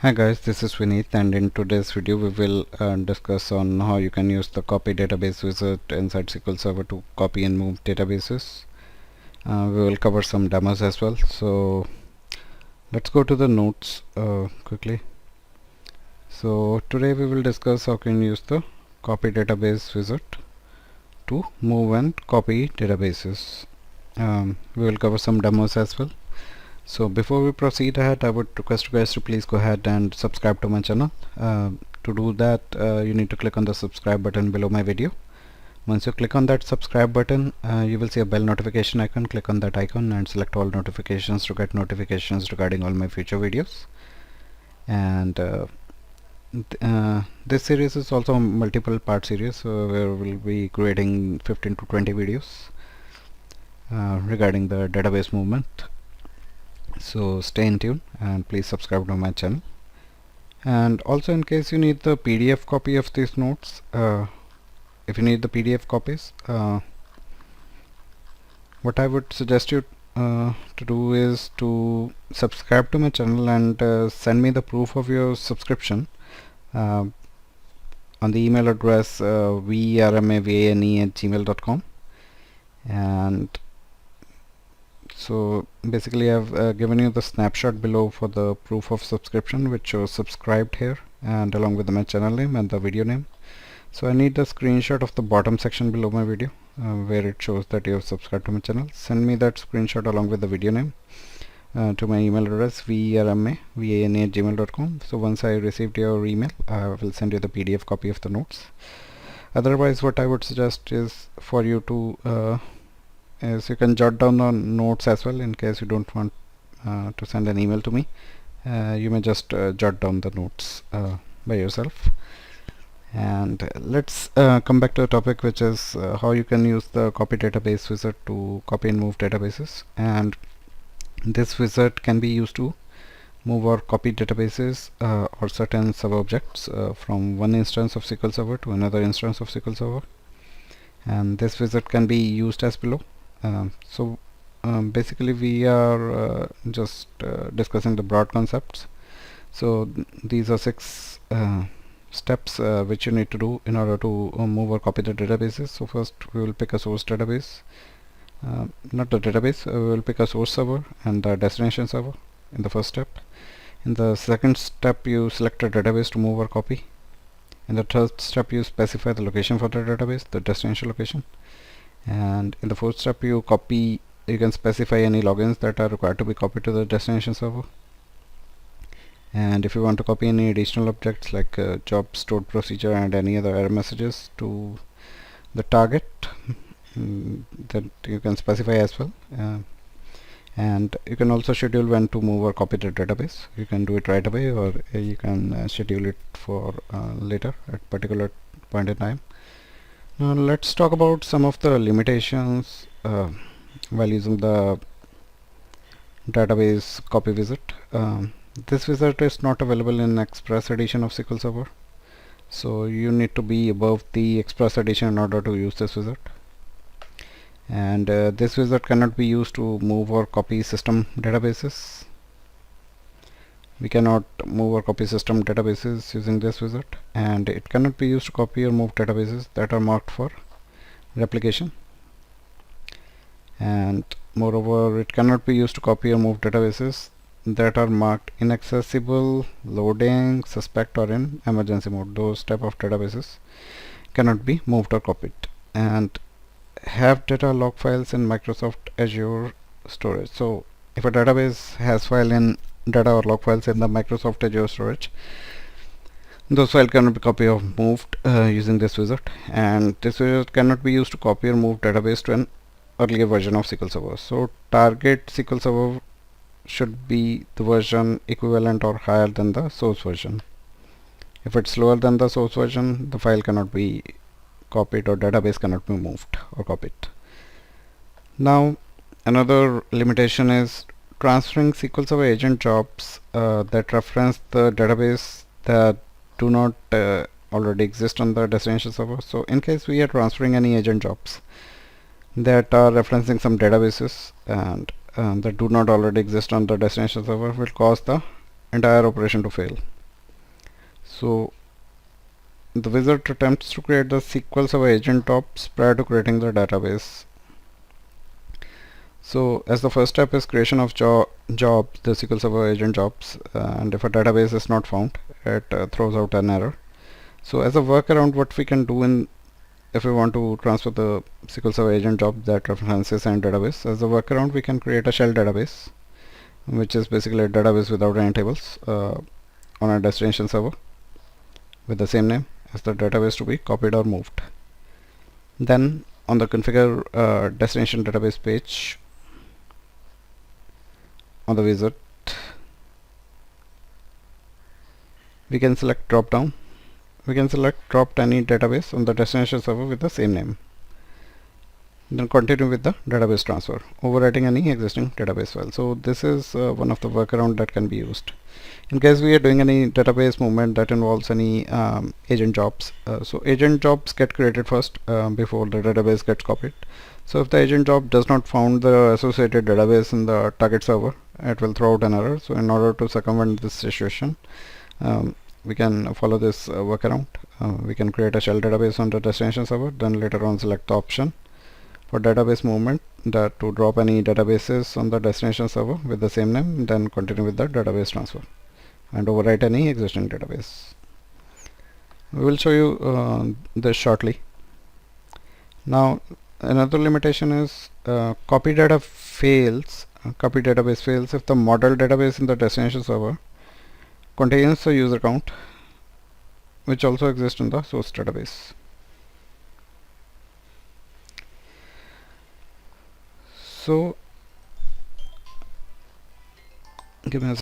Hi guys, this is Vineet, and in today's video we will discuss on how you can use the copy database wizard inside SQL Server to copy and move databases. We will cover some demos as well. So let's go to the notes quickly. So today we will discuss how you can use the copy database wizard to move and copy databases. We will cover some demos as well. So before we proceed ahead, I would request you guys to please go ahead and subscribe to my channel. To do that, you need to click on the subscribe button below my video. Once you click on that subscribe button, you will see a bell notification icon. Click on that icon and select all notifications to get notifications regarding all my future videos. And this series is also a multiple part series, where we'll be creating 15 to 20 videos regarding the database movement. So stay in tune and please subscribe to my channel. And also, in case you need the PDF copy of these notes, if you need the PDF copies, what I would suggest you to do is to subscribe to my channel and send me the proof of your subscription on the email address vrmavane@gmail.com. and so basically I've given you the snapshot below for the proof of subscription, which shows subscribed here and along with my channel name and the video name. So I need the screenshot of the bottom section below my video where it shows that you have subscribed to my channel. Send me that screenshot along with the video name to my email address vrmavane@gmail.com. So once I received your email, I will send you the PDF copy of the notes. Otherwise, what I would suggest is for you to is you can jot down the notes as well. In case you don't want to send an email to me, you may just jot down the notes by yourself. And let's come back to the topic, which is how you can use the copy database wizard to copy and move databases. And this wizard can be used to move or copy databases or certain sub objects from one instance of SQL Server to another instance of SQL Server. And this wizard can be used as below. Basically we are just discussing the broad concepts. So these are 6 steps which you need to do in order to move or copy the databases. So first we will pick a source database, not the database, we will pick a source server and the destination server in the first step. In the second step, you select a database to move or copy. In the third step, you specify the location for the database, the destination location. And in the fourth step, you can specify any logins that are required to be copied to the destination server. And if you want to copy any additional objects like job, stored procedure, and any other error messages to the target, that you can specify as well. And you can also schedule when to move or copy the database. You can do it right away, or you can schedule it for later at particular point in time. Now let's talk about some of the limitations while using the database copy wizard. This wizard is not available in Express edition of SQL Server, so you need to be above the Express edition in order to use this wizard. And this wizard cannot be used to move or copy system databases. We cannot move or copy system databases using this wizard, and it cannot be used to copy or move databases that are marked for replication. And moreover, it cannot be used to copy or move databases that are marked inaccessible, loading, suspect, or in emergency mode. Those type of databases cannot be moved or copied. And have data log files in Microsoft Azure storage. So if a database has file in data or log files in the Microsoft Azure storage, those files cannot be copied or moved using this wizard. And this wizard cannot be used to copy or move database to an earlier version of SQL Server. So target SQL Server should be the version equivalent or higher than the source version. If it's lower than the source version, the file cannot be copied or database cannot be moved or copied. Now another limitation is transferring SQL Server agent jobs that reference the database that do not already exist on the destination server. So in case we are transferring any agent jobs that are referencing some databases and that do not already exist on the destination server, will cause the entire operation to fail. So the wizard attempts to create the SQL Server agent jobs prior to creating the database. So as the first step is creation of jobs, the SQL Server agent jobs, and if a database is not found, it throws out an error. So as a workaround, what we can do if we want to transfer the SQL Server agent job that references and database, as a workaround we can create a shell database, which is basically a database without any tables on a destination server with the same name as the database to be copied or moved. Then on the configure destination database page on the wizard, we can select drop down. We can select dropped any database on the destination server with the same name. Then continue with the database transfer, overwriting any existing database file. So this is one of the workaround that can be used in case we are doing any database movement that involves any agent jobs. So agent jobs get created first before the database gets copied. So if the agent job does not found the associated database in the target server, it will throw out an error. So in order to circumvent this situation, we can follow this workaround. We can create a shell database on the destination server, then later on select the option for database movement that to drop any databases on the destination server with the same name, then continue with the database transfer and overwrite any existing database. We will show you this shortly. Now another limitation is copy database fails if the model database in the destination server contains a user account which also exists in the source database. So give me a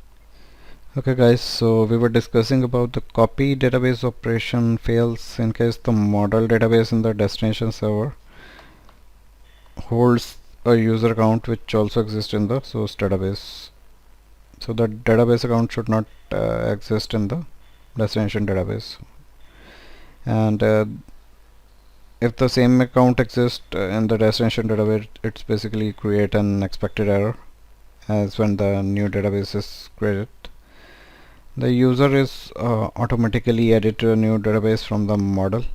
okay guys, so we were discussing about the copy database operation fails in case the model database in the destination server holds a user account which also exists in the source database. So the database account should not exist in the destination database, and if the same account exists in the destination database, it's basically create an expected error as when the new database is created. The user is automatically added to a new database from the model.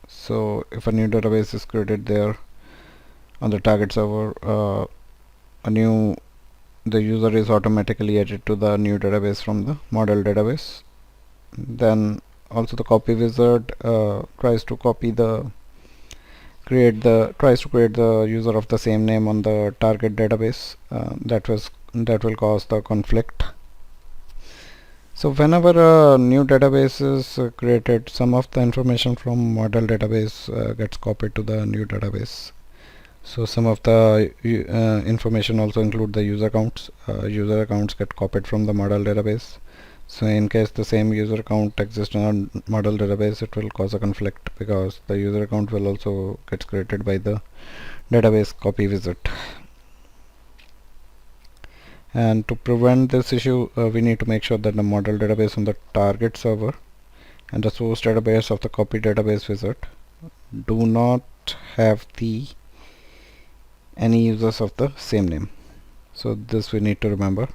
So if a new database is created there on the target server, the user is automatically added to the new database from the model database. Then also the copy wizard tries to create the user of the same name on the target database. That will cause the conflict. So whenever a new database is created, some of the information from model database gets copied to the new database. So some of the information also include the user accounts. User accounts get copied from the model database. So in case the same user account exists in a model database, it will cause a conflict because the user account will also get created by the database copy wizard. And to prevent this issue, we need to make sure that the model database on the target server and the source database of the copy database wizard do not have any users of the same name. So this we need to remember.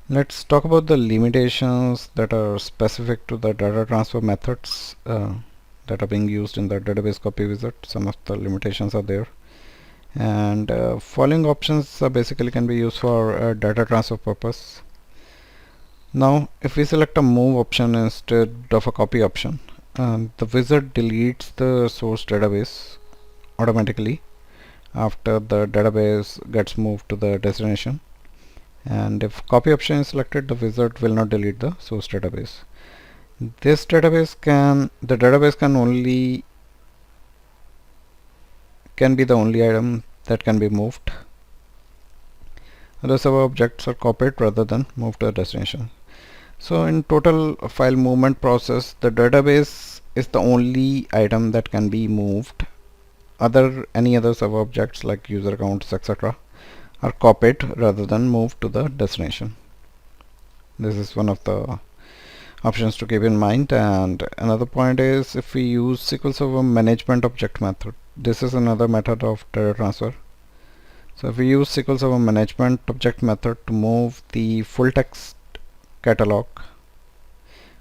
Let's talk about the limitations that are specific to the data transfer methods that are being used in the database copy wizard. Some of the limitations are there, and following options basically can be used for data transfer purpose. Now if we select a move option instead of a copy option, the wizard deletes the source database automatically after the database gets moved to the destination, and if copy option is selected, the wizard will not delete the source database. The database can be the only item that can be moved. The server objects are copied rather than moved to a destination. So in total file movement process, the database is the only item that can be moved. Any other server objects like user accounts, etc., are copied rather than moved to the destination. This is one of the options to keep in mind. And another point is, if we use SQL Server management object method, this is another method of data transfer. So if we use SQL Server management object method to move the full text catalog,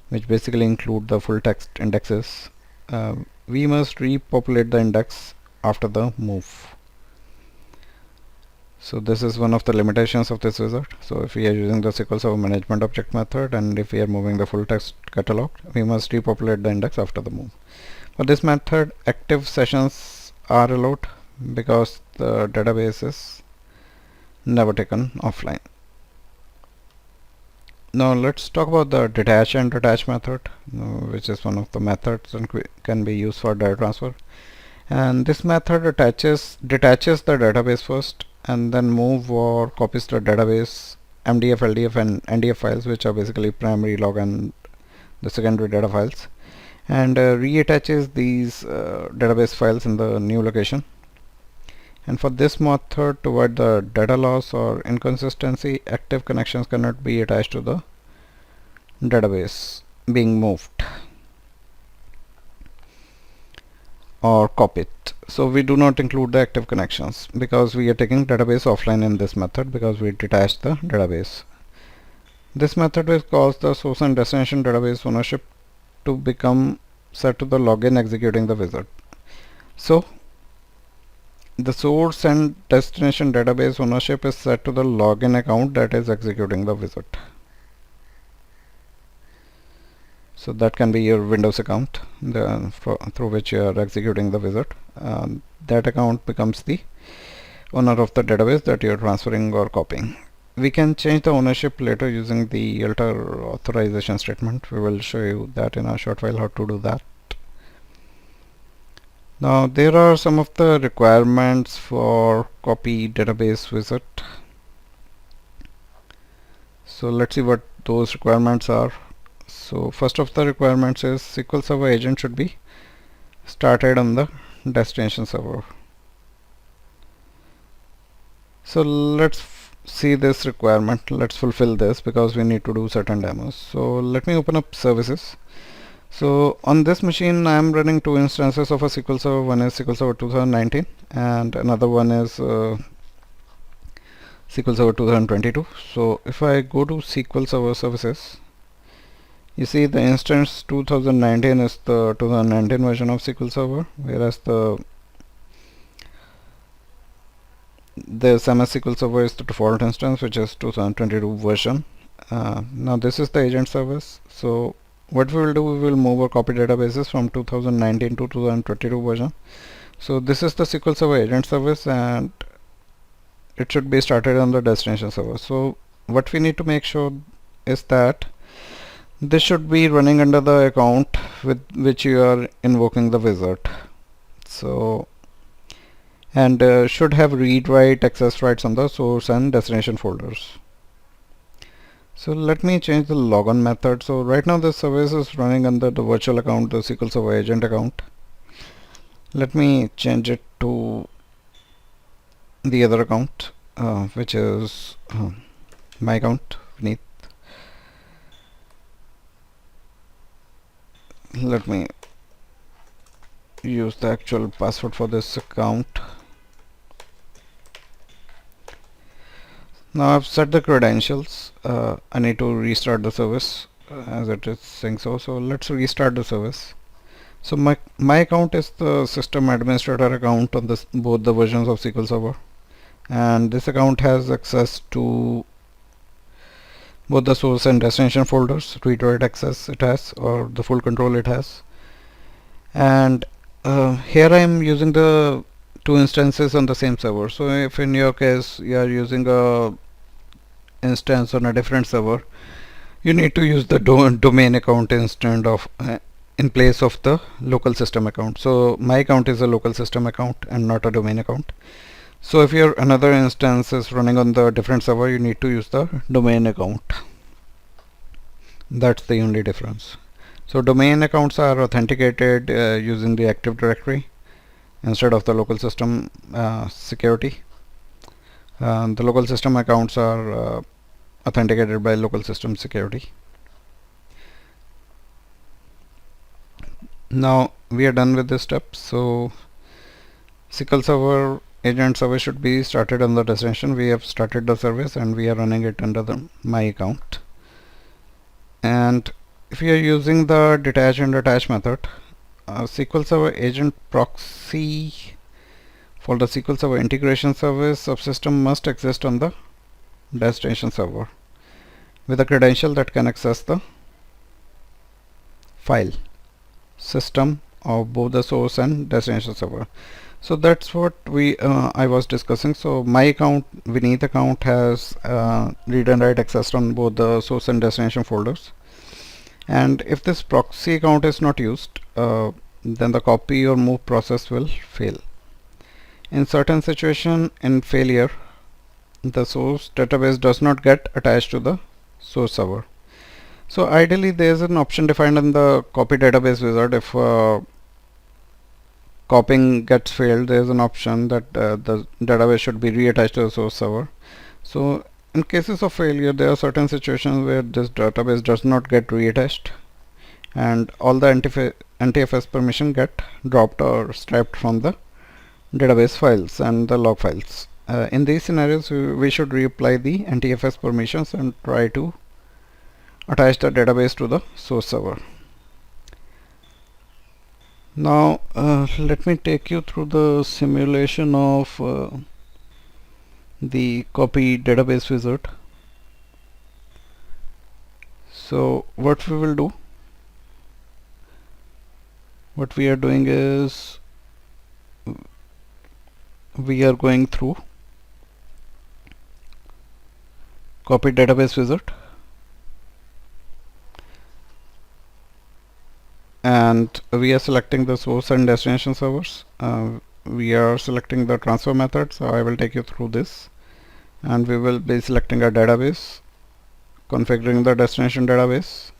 which basically include the full text indexes, we must repopulate the index after the move. So this is one of the limitations of this wizard. So if we are using the SQL Server management object method, and if we are moving the full text catalog, we must repopulate the index after the move. For this method, active sessions are allowed because the database is never taken offline. Now let's talk about the detach and attach method, which is one of the methods and can be used for data transfer. And this method detaches the database first and then move or copies the database MDF, LDF and NDF files, which are basically primary, log and the secondary data files, and reattaches these database files in the new location. And for this method, to avoid the data loss or inconsistency, active connections cannot be attached to the database being moved or copied. So we do not include the active connections because we are taking database offline in this method, because we detach the database. This method will cause the source and destination database ownership to become set to the login executing the wizard. So the source and destination database ownership is set to the login account that is executing the wizard. So that can be your Windows account through which you are executing the wizard. That account becomes the owner of the database that you are transferring or copying. We can change the ownership later using the alter authorization statement. We will show you that in a short while how to do that. Now there are some of the requirements for copy database wizard. So let's see what those requirements are. So first of the requirements is SQL Server agent should be started on the destination server. So let's see this requirement. Let's fulfill this because we need to do certain demos. So let me open up services. So on this machine I am running two instances of a SQL Server. One is SQL Server 2019 and another one is SQL Server 2022. So if I go to SQL Server services, you see the instance 2019 is the 2019 version of SQL Server, whereas the MS SQL Server is the default instance, which is 2022 version. Now this is the agent service. So what we will do, we will move our copy databases from 2019 to 2022 version. So this is the SQL Server agent service and it should be started on the destination server. So what we need to make sure is that this should be running under the account with which you are invoking the wizard. So and should have read write access rights on the source and destination folders. So let me change the logon method. So right now this service is running under the virtual account, the SQL Server agent account. Let me change it to the other account, which is my account, Vineet. Let me use the actual password for this account. Now I've set the credentials. I need to restart the service as it is saying so. So let's restart the service. So my account is the system administrator account on this both the versions of SQL Server, and this account has access to both the source and destination folders. Read write access it has, or the full control it has. And here I am using the two instances on the same server. So if in your case you are using a instance on a different server, you need to use the domain account instead of in place of the local system account. So my account is a local system account and not a domain account. So if your another instance is running on the different server, you need to use the domain account. That's the only difference. So domain accounts are authenticated using the Active Directory instead of the local system security. The local system accounts are authenticated by local system security. Now we are done with this step. So SQL Server agent service should be started on the destination. We have started the service and we are running it under my account. And if you are using the detach and attach method, SQL Server agent proxy for the SQL Server integration service subsystem must exist on the destination server with a credential that can access the file system of both the source and destination server. So that's what I was discussing. So my account, Vineet account, has read and write access on both the source and destination folders. And if this proxy account is not used, then the copy or move process will fail. In certain situation, in failure, the source database does not get attached to the source server. So ideally there is an option defined in the copy database wizard. If copying gets failed, there is an option that the database should be reattached to the source server. So in cases of failure, there are certain situations where this database does not get reattached and all the NTFS permission get dropped or stripped from the database files and the log files. In these scenarios, we should reapply the NTFS permissions and try to attach the database to the source server. Now let me take you through the simulation of the copy database wizard. So what we will do, what we are doing is we are going through copy database wizard, and we are selecting the source and destination servers. We are selecting the transfer method, so I will take you through this, and we will be selecting a database, configuring the destination database,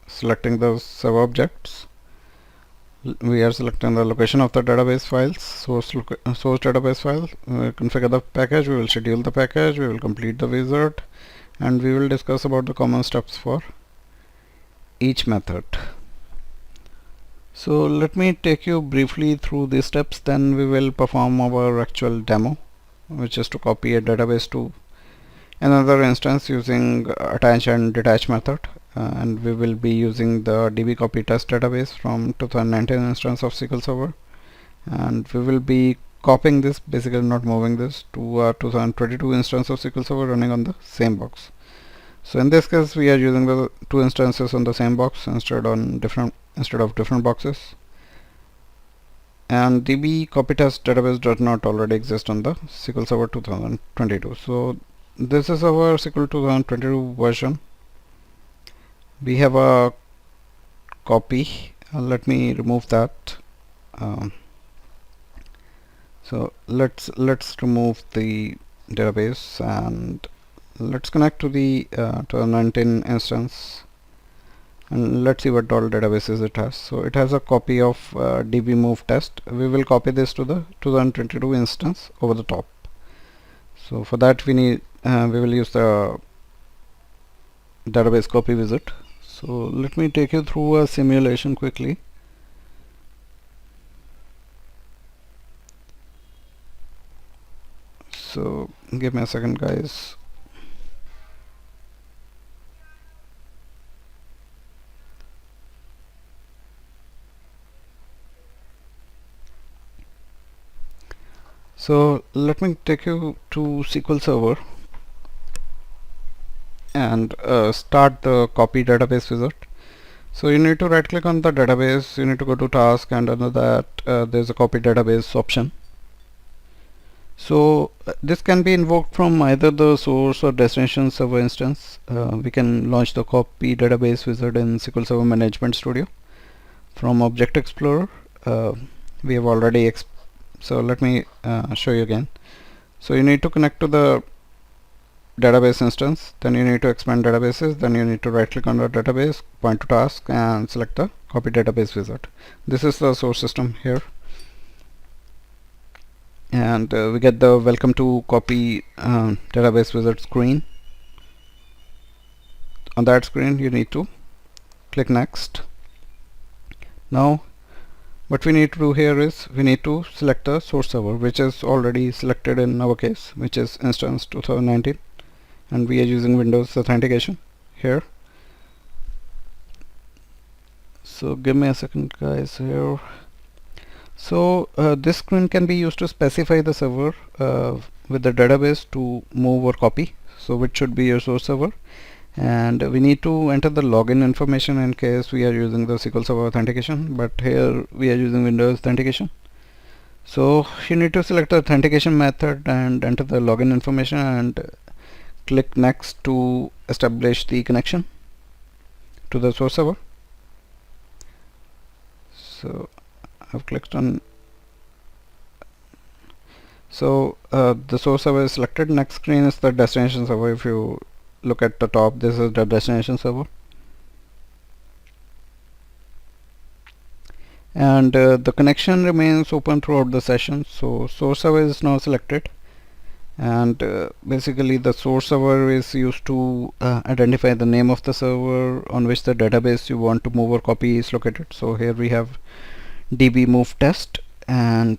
selecting the server objects. We are selecting the location of the database files, source database file. Configure the package, we will schedule the package, we will complete the wizard, and we will discuss about the common steps for each method. So let me take you briefly through these steps, then we will perform our actual demo, which is to copy a database to another instance using attach and detach method. And we will be using the DBCOPYTEST Database from 2019 instance of SQL Server, and we will be copying this, basically not moving this, to a 2022 instance of SQL Server running on the same box. So in this case we are using the two instances on the same box instead of different boxes. And DBCOPYTEST Database does not already exist on the SQL Server 2022. So this is our SQL 2022 version. We have a copy. Let me remove that. So let's remove the database and let's connect to the 2019 instance, and let's see what all databases it has. So it has a copy of dbmove test. We will copy this to the 2022 instance over the top. So for that we will use the database copy wizard. So let me take you through a simulation quickly. So give me a second, guys. So let me take you to SQL Server and start the copy database wizard. So you need to right click on the database, you need to go to task, and under that there's a copy database option. So this can be invoked from either the source or destination server instance. We can launch the copy database wizard in SQL Server Management Studio from Object Explorer. We have already so let me show you again. So you need to connect to the database instance, then you need to expand databases, then you need to right click on the database, point to task, and select the copy database wizard. This is the source system here, and we get the welcome to copy database wizard screen. On that screen you need to click next. Now what we need to do here is we need to select the source server, which is already selected in our case, which is instance 2019, and we are using Windows authentication here. So give me a second, guys, here. So this screen can be used to specify the server with the database to move or copy, so which should be your source server, and we need to enter the login information in case we are using the SQL Server authentication, but here we are using Windows authentication. So you need to select the authentication method and enter the login information and click next to establish the connection to the source server. So I've clicked on, so the source server is selected. Next screen is the destination server. If you look at the top, this is the destination server, and the connection remains open throughout the session. So source server is now selected, and basically the source server is used to identify the name of the server on which the database you want to move or copy is located. So here we have DBCOPYTEST, and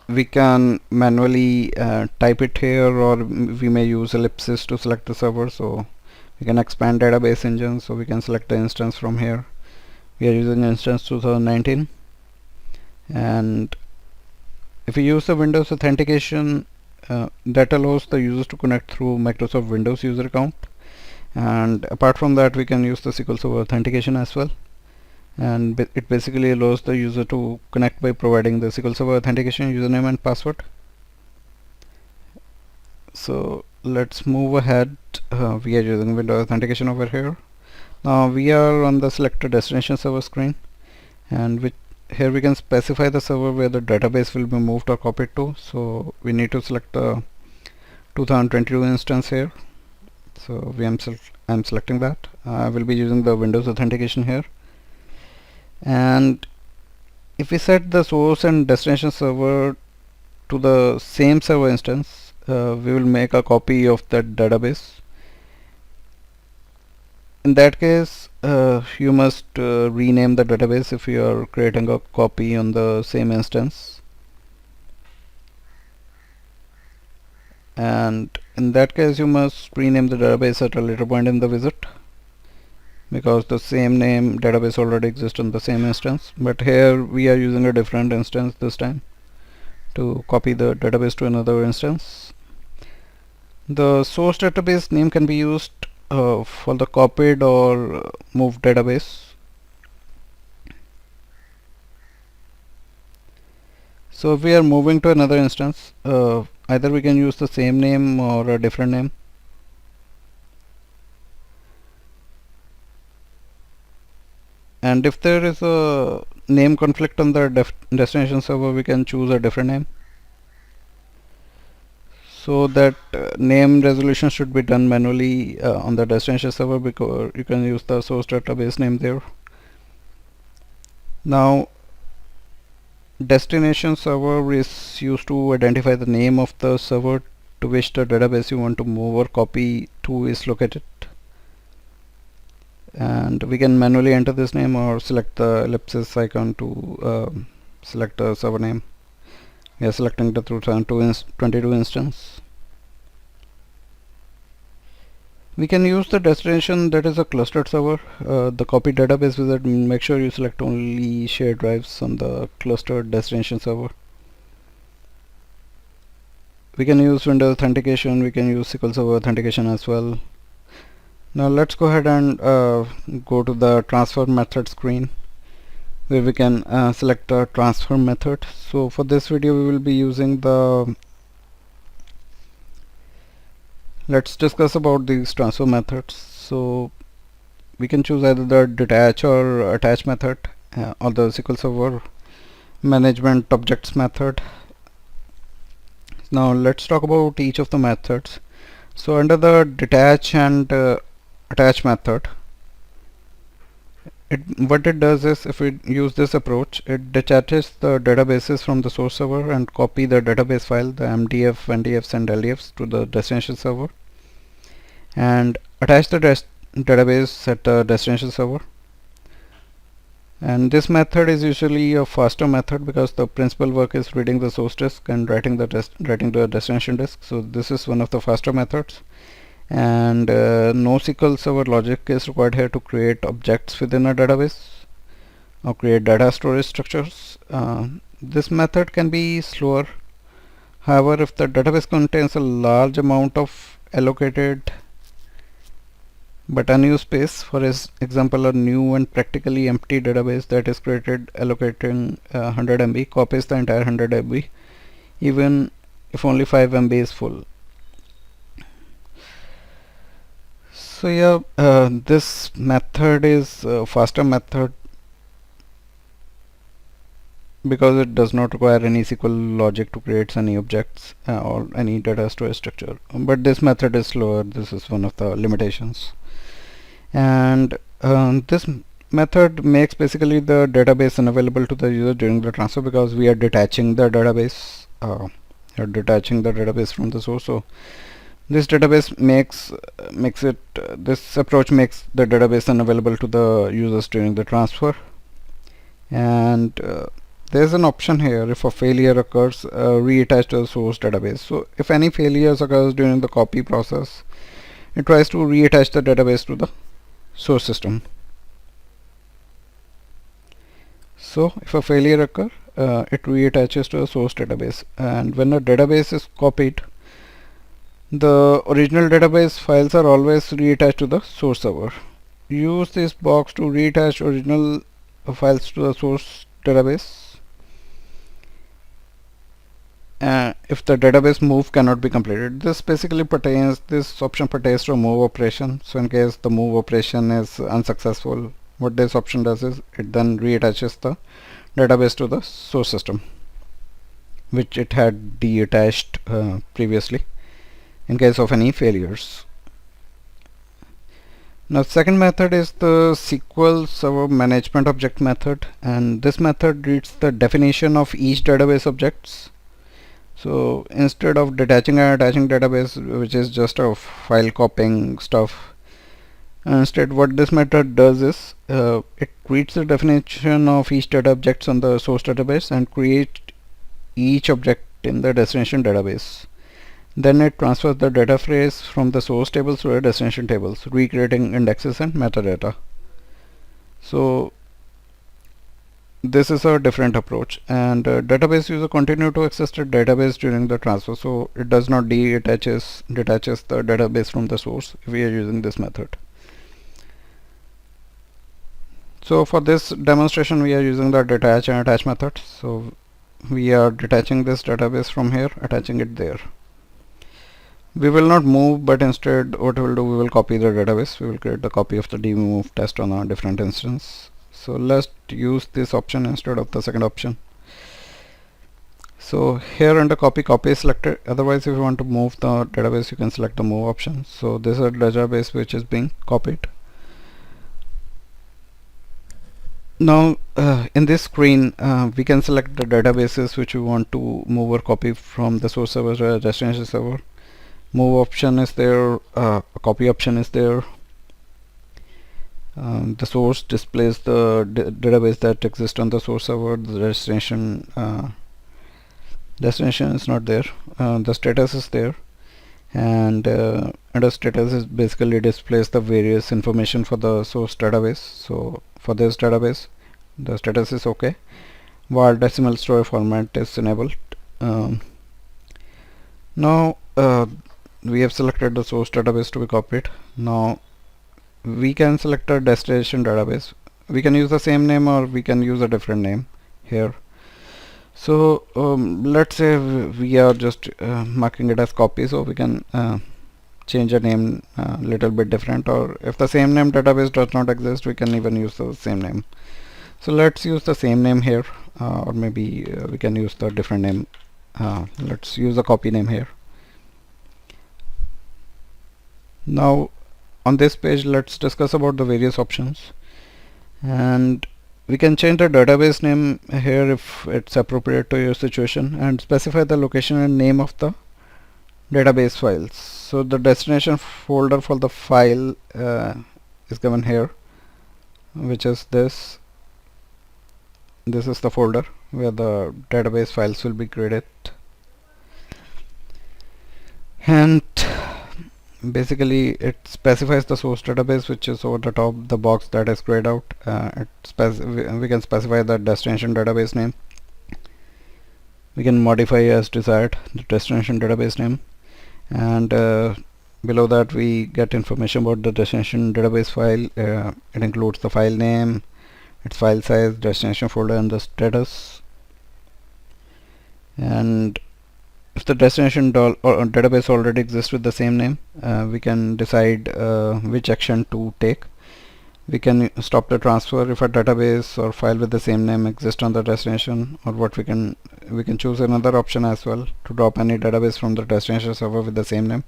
we can manually type it here, or we may use ellipsis to select the server. So we can expand database engine, so we can select the instance from here. We are using instance 2019, and if you use the Windows authentication, that allows the users to connect through Microsoft Windows user account, and apart from that we can use the SQL Server authentication as well, and it basically allows the user to connect by providing the SQL Server authentication username and password. So let's move ahead. We are using Windows authentication over here. Now we are on the selected destination server screen, and here we can specify the server where the database will be moved or copied to. So we need to select the 2022 instance here. So I'm selecting that. I will be using the Windows authentication here, and if we set the source and destination server to the same server instance, we will make a copy of that database. In that case, you must rename the database if you are creating a copy on the same instance, and in that case you must rename the database at a later point in the visit, because the same name database already exists on the same instance. But here we are using a different instance this time to copy the database to another instance. The source database name can be used for the copied or moved database. So if we are moving to another instance, either we can use the same name or a different name. And if there is a name conflict on the destination server, we can choose a different name. So that name resolution should be done manually on the destination server, because you can use the source database name there. Now destination server is used to identify the name of the server to which the database you want to move or copy to is located, and we can manually enter this name or select the ellipsis icon to select the server name. We are selecting the 2022 instance. We can use the destination that is a clustered server. The copy database wizard, make sure you select only shared drives on the clustered destination server. We can use Windows authentication, we can use SQL Server authentication as well. Now let's go ahead and go to the transfer method screen, where we can select a transfer method. So for this video we will be using the, let's discuss about these transfer methods. So we can choose either the detach or attach method, or the SQL Server management objects method. Now let's talk about each of the methods. So under the detach and attach method, what it does is, if we use this approach, it detaches the databases from the source server and copy the database file, the MDF, NDFs and LDFs, to the destination server, and attach the database at the destination server. And this method is usually a faster method, because the principal work is reading the source disk and writing to the destination disk. So this is one of the faster methods, And no SQL Server logic is required here to create objects within a database or create data storage structures. This method can be slower. However, if the database contains a large amount of allocated but unused space, for example, a new and practically empty database that is created allocating 100 MB copies the entire 100 MB even if only 5 MB is full. So yeah, this method is a faster method because it does not require any SQL logic to create any objects or any data storage structure. But this method is slower. This is one of the limitations. And this method makes basically the database unavailable to the user during the transfer because we are detaching the database. From the source. So this database this approach makes the database unavailable to the users during the transfer. And there's an option here: if a failure occurs, reattach to the source database. So if any failures occurs during the copy process, it tries to reattach the database to the source system. So if a failure occurs, it reattaches to the source database, and when a database is copied, the original database files are always reattached to the source server. Use this box to reattach original files to the source database. If the database move cannot be completed, this option pertains to a move operation. So in case the move operation is unsuccessful, what this option does is it then reattaches the database to the source system, which it had detached previously in case of any failures. Now second method is the SQL Server Management Object method, and this method reads the definition of each database objects. So instead of detaching and attaching database, which is just a file copying stuff, instead what this method does is it reads the definition of each data objects on the source database and create each object in the destination database. Then it transfers the data phrase from the source tables to the destination tables, recreating indexes and metadata. So this is a different approach, and database user continue to access the database during the transfer, so it does not detaches the database from the source if we are using this method. So for this demonstration we are using the detach and attach method. So we are detaching this database from here, attaching it there. We will not move, but instead what we will do, we will copy the database. We will create the copy of the dmove test on a different instance. So let's use this option instead of the second option. So here under copy is selected. Otherwise, if you want to move the database, you can select the move option. So this is a database which is being copied. Now in this screen we can select the databases which we want to move or copy from the source server to the destination server. Move option is there, copy option is there. The source displays the database that exists on the source server. The destination is not there. The status is there, and under status is basically displays the various information for the source database. So for this database, the status is okay, while decimal story format is enabled. Now we have selected the source database to be copied. Now we can select a destination database. We can use the same name or we can use a different name here. So let's say we are just marking it as copy, so we can change the name a little bit different, or if the same name database does not exist, we can even use the same name. So let's use the same name here, or maybe we can use the different name. Let's use the copy name here. Now on this page, let's discuss about the various options, and we can change the database name here if it's appropriate to your situation, and specify the location and name of the database files. So the destination folder for the file is given here, which is this. This is the folder where the database files will be created, and basically it specifies the source database, which is over the top, the box that is grayed out. We can specify the destination database name. We can modify as desired the destination database name, and below that we get information about the destination database file. It includes the file name, its file size, destination folder, and the status. And if the destination database already exists with the same name, we can decide which action to take. We can stop the transfer if a database or file with the same name exists on the destination, or we can choose another option as well to drop any database from the destination server with the same name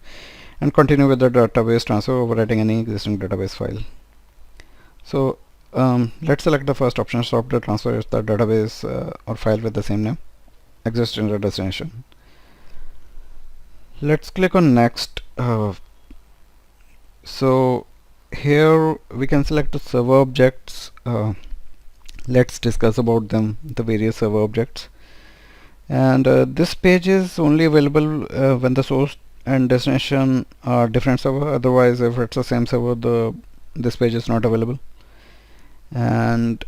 and continue with the database transfer, overwriting any existing database file. So let's select the first option, stop the transfer if the database or file with the same name exists in the destination. Let's click on next. So here we can select the server objects. Let's discuss about them, the various server objects. And this page is only available when the source and destination are different server. Otherwise, if it's the same server, this page is not available. And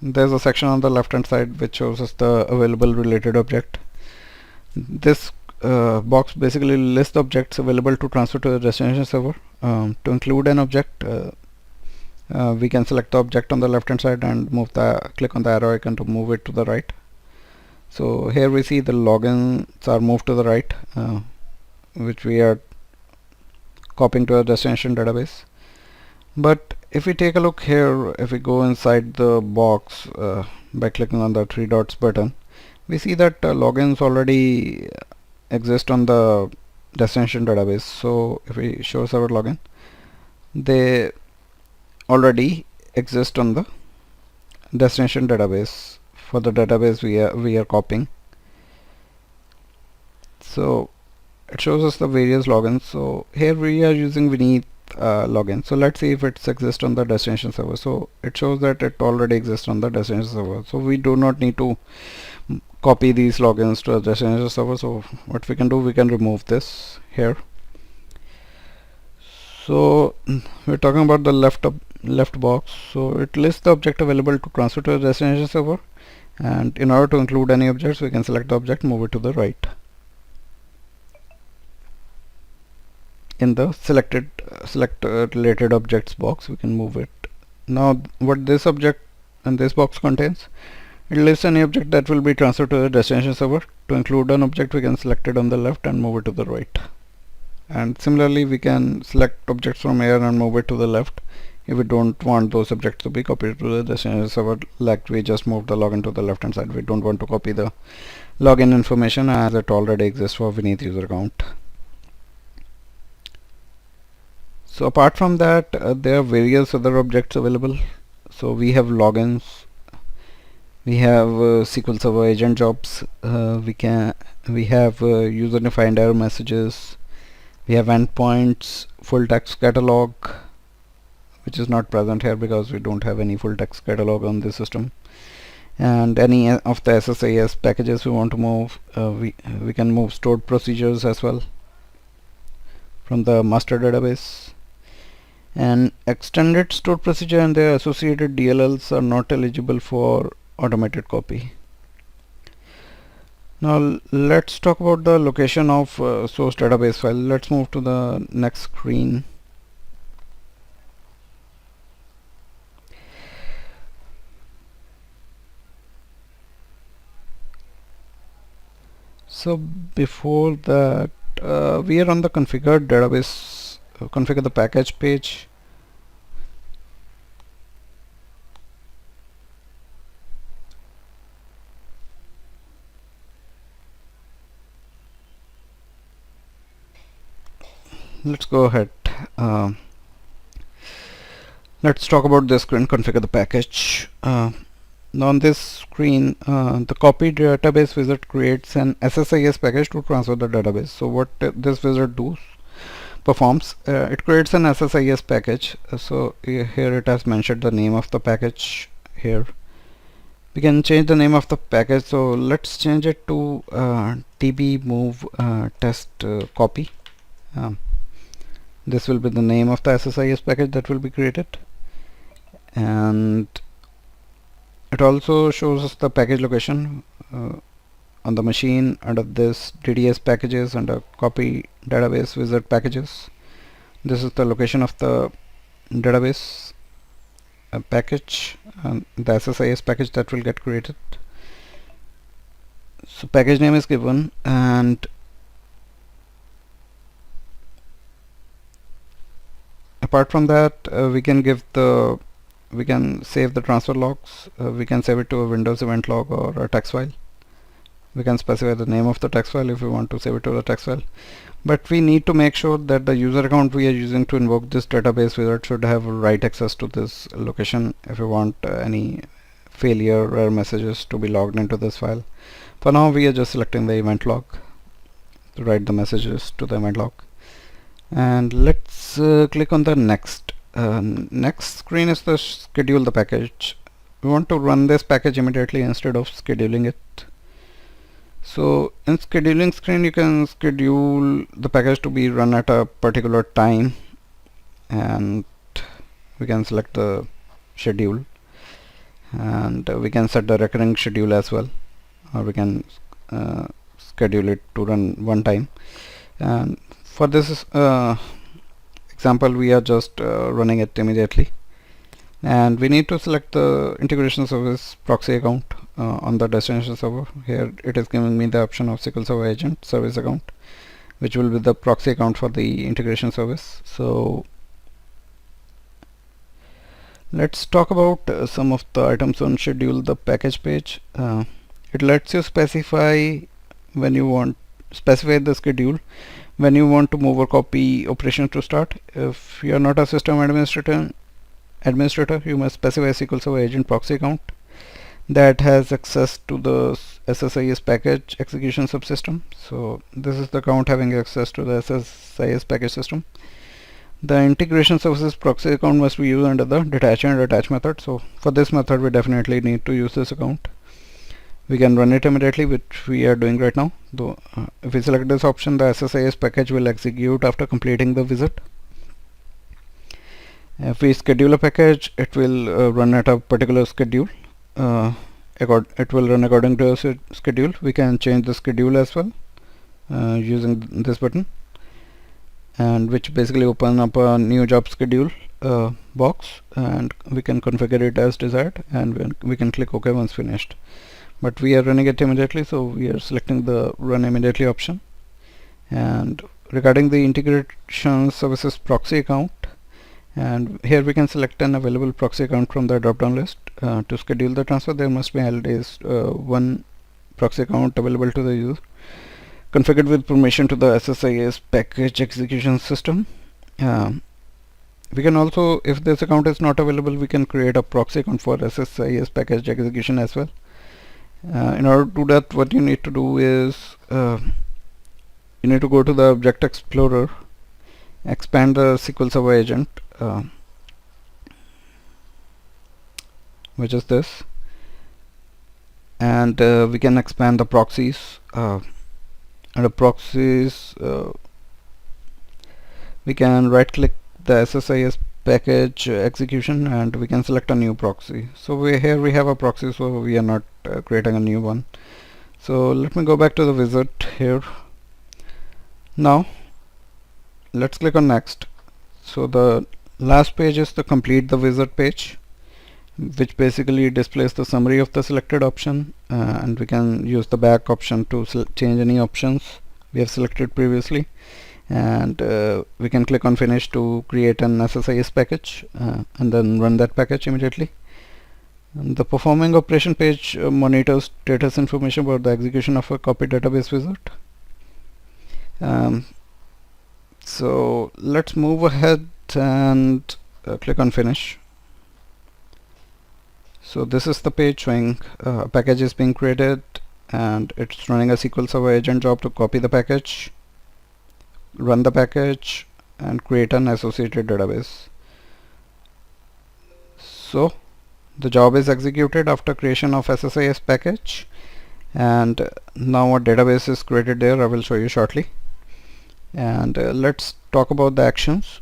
there's a section on the left hand side which shows us the available related object. This box basically lists the objects available to transfer to the destination server. To include an object, we can select the object on the left hand side and click on the arrow icon to move it to the right. So here we see the logins are moved to the right, which we are copying to a destination database. But if we take a look here, if we go inside the box by clicking on the three dots button, we see that logins already exist on the destination database. So if we show server login, they already exist on the destination database for the database we are copying. So it shows us the various logins. So here we are using Vineet login. So let's see if it exists on the destination server. So it shows that it already exists on the destination server. So we do not need to copy these logins to the destination server. So what we can do, we can remove this here. So we're talking about the left box. So it lists the object available to transfer to the destination server, and in order to include any objects, we can select the object, move it to the right. In the select related objects box, we can move it. Now what this object and this box contains, it lists any object that will be transferred to the destination server. To include an object, we can select it on the left and move it to the right. And similarly, we can select objects from here and move it to the left if we don't want those objects to be copied to the destination server, like we just moved the login to the left hand side. We don't want to copy the login information as it already exists for Vineet user account. So apart from that, there are various other objects available. So we have logins, we have SQL Server agent jobs, we have user defined error messages, we have endpoints, full text catalog, which is not present here because we don't have any full text catalog on this system, and any of the SSIS packages we want to move. We can move stored procedures as well from the master database. And extended stored procedure and their associated DLLs are not eligible for automated copy. Now let's talk about the location of source database file. Let's move to the next screen. So before that, we are on the configured database, configure the package page. Let's go ahead. Let's talk about this screen, configure the package. Now on this screen, the copy database wizard creates an SSIS package to transfer the database. So what this wizard performs, it creates an SSIS package. So here it has mentioned the name of the package here. We can change the name of the package. So let's change it to DB move test copy. This will be the name of the SSIS package that will be created, and it also shows us the package location on the machine under this DDS packages under copy database wizard packages. This is the location of the database package and the SSIS package that will get created. So package name is given, and apart from that, we can save the transfer logs. We can save it to a Windows event log or a text file. We can specify the name of the text file if we want to save it to the text file, but we need to make sure that the user account we are using to invoke this database wizard should have right access to this location if we want any failure or messages to be logged into this file. For now, we are just selecting the event log to write the messages to the event log, and let's click on the next. Next screen is the schedule the package. We want to run this package immediately instead of scheduling it. So in scheduling screen, you can schedule the package to be run at a particular time, and we can select the schedule, and we can set the recurring schedule as well, or we can schedule it to run one time. And for this example, we are just running it immediately, and we need to select the integration service proxy account on the destination server. Here it is giving me the option of SQL Server agent service account, which will be the proxy account for the integration service. So let's talk about some of the items on schedule the package page. It lets you specify the schedule when you want to move or copy operation to start. If you are not a system administrator, you must specify SQL Server agent proxy account that has access to the SSIS package execution subsystem. So this is the account having access to the SSIS package system. The integration services proxy account must be used under the detach and attach method. So for this method, we definitely need to use this account. We can run it immediately, which we are doing right now. Though if we select this option, the SSIS package will execute after completing the visit. If we schedule a package, it will run at a particular schedule. It will run according to a schedule. We can change the schedule as well using this button, and which basically open up a new job schedule box, and we can configure it as desired, and we can click OK once finished. But we are running it immediately, so we are selecting the run immediately option. And regarding the integration services proxy account, and here we can select an available proxy account from the drop down list. To schedule the transfer, there must be at least one proxy account available to the user, configured with permission to the SSIS package execution system. We can also, if this account is not available, we can create a proxy account for SSIS package execution as well. In order to do that, what you need to do is you need to go to the Object Explorer, expand the SQL Server agent, which is this, and we can expand the proxies. Under proxies, we can right click the SSIS package execution, and we can select a new proxy. So here we have a proxy, so we are not creating a new one. So let me go back to the wizard here. Now let's click on next. So the last page is the complete the wizard page, which basically displays the summary of the selected option, and we can use the back option to change any options we have selected previously, and we can click on finish to create an SSIS package and then run that package immediately. And the performing operation page monitors status information about the execution of a copy database wizard. So let's move ahead and click on finish. So this is the page showing a package is being created, and it's running a SQL Server agent job to copy the package, run the package, and create an associated database. So the job is executed after creation of SSIS package, and now a database is created there. I will show you shortly. And let's talk about the actions.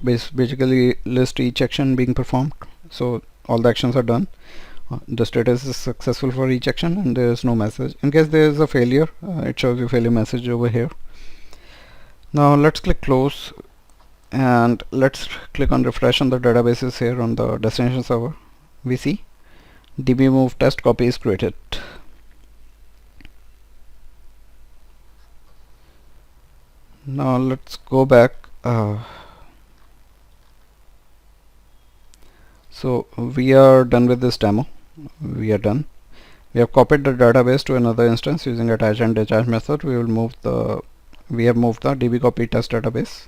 Basically list each action being performed. So all the actions are done. The status is successful for each action and there is no message. In case there is a failure, it shows you failure message over here. Now let's click close and let's click on refresh on the databases here on the destination server. We see db move test copy is created. Now let's go back. So we are done with this demo. We are done. We have copied the database to another instance using attach and detach method. We have moved the DBCOPYTEST database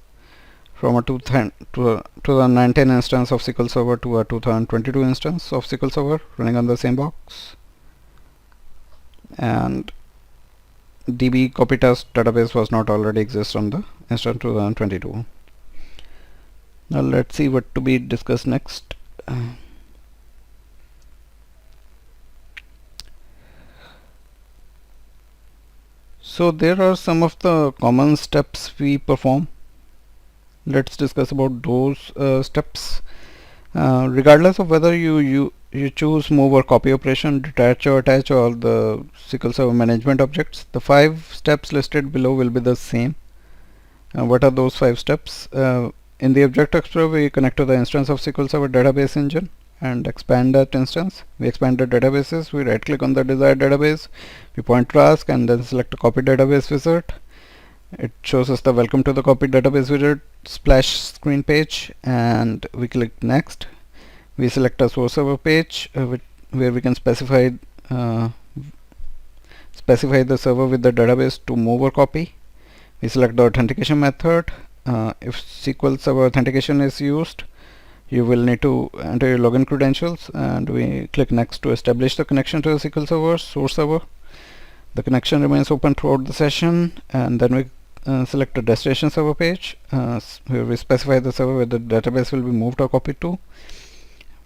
from a 2019 instance of SQL Server to a 2022 instance of SQL Server running on the same box. And DBCOPYTEST database was not already exist on the instance 2022. Now let's see what to be discussed next. So there are some of the common steps we perform. Let's discuss about those steps. Regardless of whether you choose move or copy operation, detach or attach, or the SQL Server management objects, the 5 steps listed below will be the same. What are those 5 steps? In the Object Explorer, we connect to the instance of SQL Server database engine and expand that instance. We expand the databases. We right click on the desired database. We point to task and then select a copy database wizard. It shows us the welcome to the copy database wizard splash screen page, and we click next. We select a source server page where we can specify the server with the database to move or copy. We select the authentication method. If SQL Server authentication is used, you will need to enter your login credentials, and we click next to establish the connection to the SQL Server source server. The connection remains open throughout the session, and then we select the destination server page where we specify the server where the database will be moved or copied to.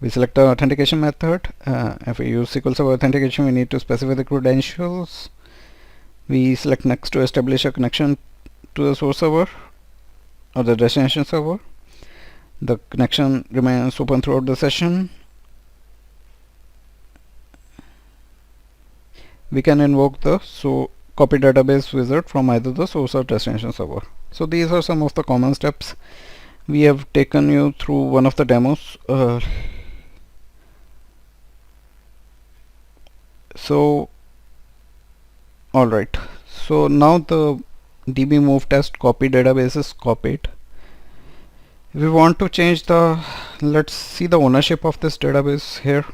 We select the authentication method. If we use SQL Server authentication, we need to specify the credentials. We select next to establish a connection to the source server or the destination server. The connection remains open throughout the session. We can invoke the copy database wizard from either the source or destination server. So these are some of the common steps. We have taken you through one of the demos. Alright, so now the db move test copy database is copied. If we want to change let's see the ownership of this database here.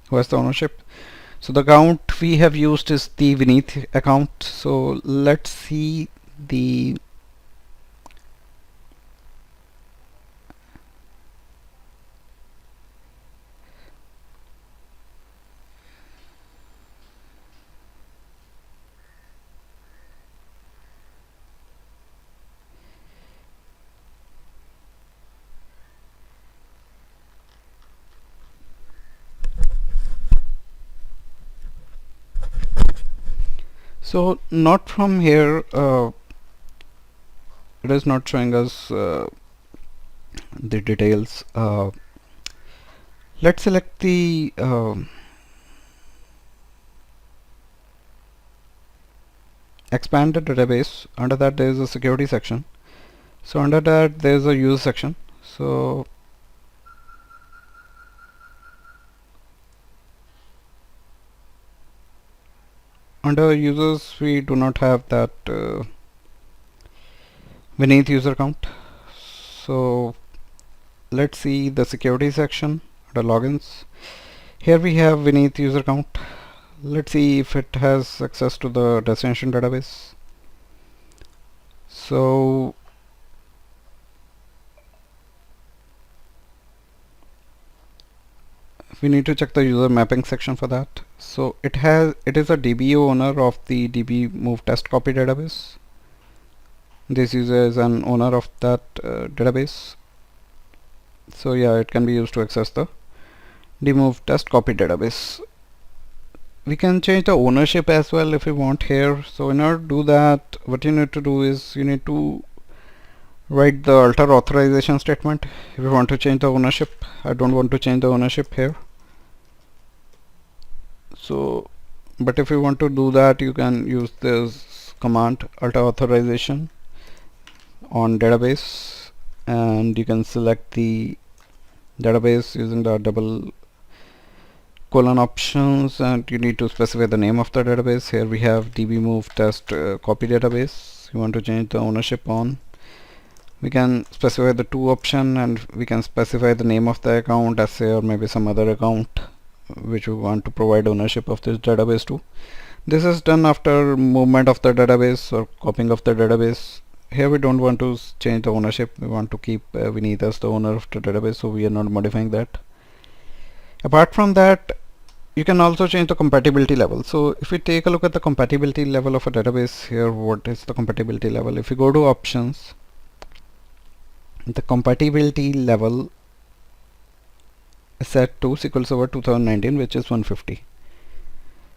Who has the ownership? So the account we have used is the Vineet account. So let's see the so not from here, it is not showing us the details. Let's select the expanded database. Under that there is a security section. So under that there is a user section. So under users we do not have that Vineet user account. So let's see the security section under logins. Here we have Vineet user account. Let's see if it has access to the destination database. So we need to check the user mapping section for that. So it is a DBO owner of the DB move test copy database. This user is an owner of that database. So yeah, it can be used to access the dmove test copy database. We can change the ownership as well if we want here. So in order to do that, what you need to do is you need to Write the alter authorization statement if you want to change the ownership. I don't want to change the ownership here. So, but if you want to do that, you can use this command alter authorization on database, and you can select the database using the double colon options, and you need to specify the name of the database. Here we have DBCOPYTEST copy database. You want to change the ownership on. We can specify the two option, and we can specify the name of the account as say, or maybe some other account which we want to provide ownership of this database to. This is done after movement of the database or copying of the database. Here we don't want to change the ownership. We want to keep Vineet as the owner of the database, so we are not modifying that. Apart from that, you can also change the compatibility level. So if we take a look at the compatibility level of a database here, what is the compatibility level? If you go to options, the compatibility level is set to SQL Server 2019, which is 150.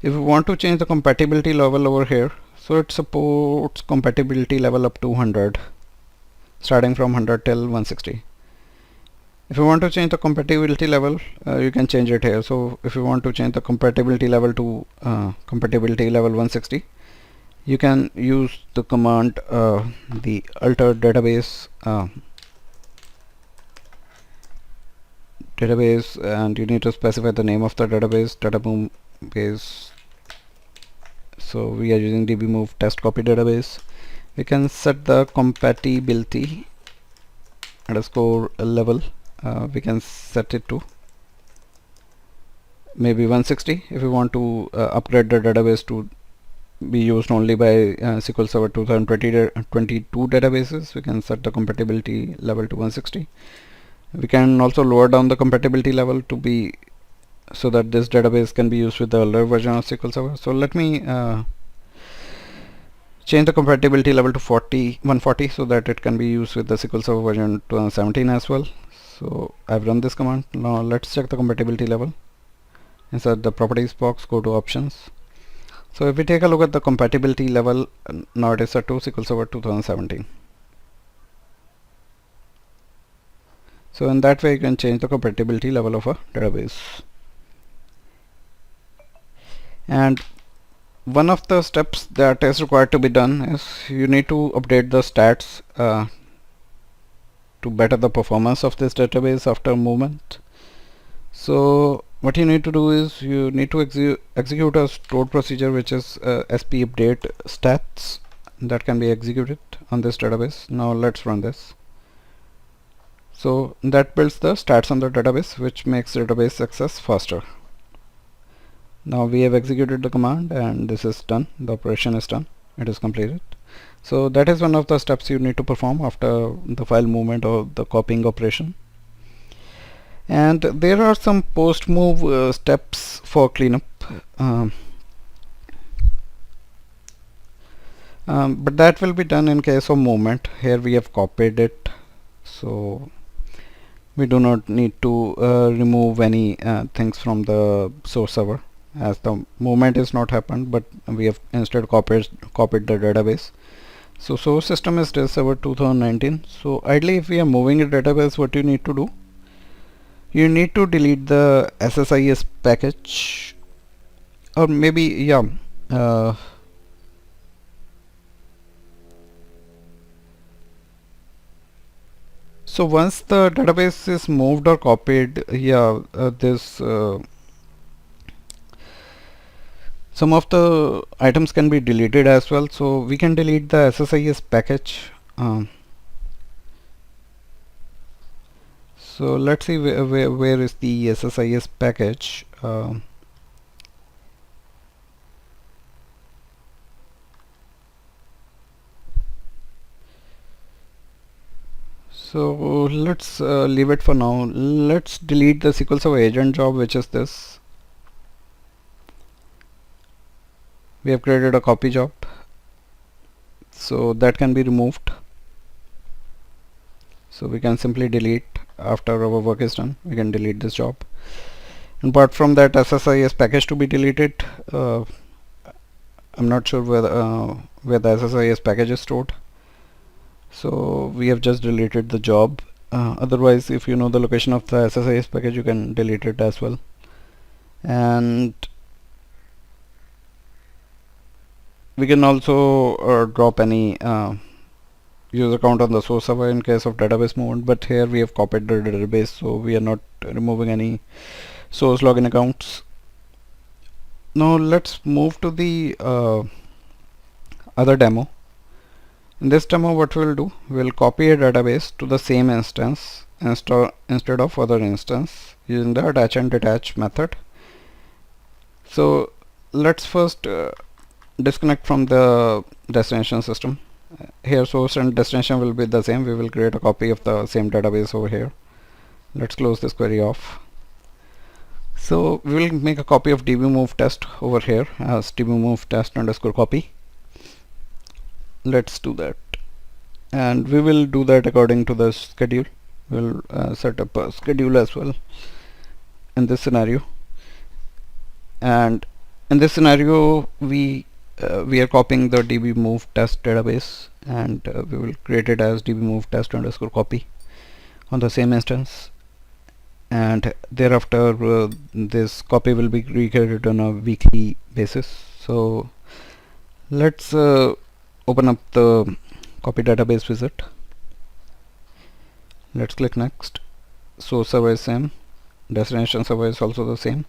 If you want to change the compatibility level over here, so it supports compatibility level up to 100, starting from 100 till 160. If you want to change the compatibility level, you can change it here. So if you want to change the compatibility level to compatibility level 160, you can use the command the alter database and you need to specify the name of the database. So we are using DBCOPYTEST copy database. We can set the compatibility underscore level. We can set it to maybe 160 if we want to upgrade the database to be used only by SQL Server 2022 databases. We can set the compatibility level to 160. We can also lower down the compatibility level to be so that this database can be used with the older version of SQL Server. So let me change the compatibility level to 140 so that it can be used with the SQL Server version 2017 as well. So I've run this command. Now let's check the compatibility level. Inside the properties box, go to options. So if we take a look at the compatibility level, now it is set to SQL Server 2017. So in that way you can change the compatibility level of a database. And one of the steps that is required to be done is you need to update the stats to better the performance of this database after movement. So what you need to do is you need to execute a stored procedure which is sp update stats that can be executed on this database. Now let's run this. So that builds the stats on the database, which makes database access faster. Now we have executed the command and this is done. The operation is done. It is completed. So that is one of the steps you need to perform after the file movement or the copying operation. And there are some post move steps for cleanup. But that will be done in case of movement. Here we have copied it, so we do not need to remove any things from the source server, as the movement is not happened, but we have instead copied the database. So source system is test server 2019. So ideally if we are moving a database, what you need to do, you need to delete the SSIS package, or maybe so once the database is moved or copied, this some of the items can be deleted as well. So we can delete the SSIS package. So let's see where is the SSIS package. So let's leave it for now. Let's delete the SQL Server agent job, which is this. We have created a copy job, so that can be removed. So we can simply delete after our work is done. We can delete this job. And apart from that, SSIS package to be deleted. I'm not sure where the SSIS package is stored. So we have just deleted the job. Otherwise, if you know the location of the SSIS package, you can delete it as well. And we can also drop any user count on the source server in case of database movement, but here we have copied the database, so we are not removing any source login accounts. Now let's move to the other demo. In this demo, what we'll do, we'll copy a database to the same instance instead of other instance using the attach and detach method. So let's first disconnect from the destination system. Here source and destination will be the same. We will create a copy of the same database over here. Let's close this query off. So we will make a copy of dbMoveTest over here as dbMoveTest underscore copy. Let's do that, and we will do that according to the schedule. We'll set up a schedule as well in this scenario, and in this scenario we are copying the dbMoveTest database, and we will create it as dbMoveTest underscore copy on the same instance, and thereafter this copy will be recreated on a weekly basis. So let's open up the copy database visit. Let's click next. Source server is same, destination server is also the same,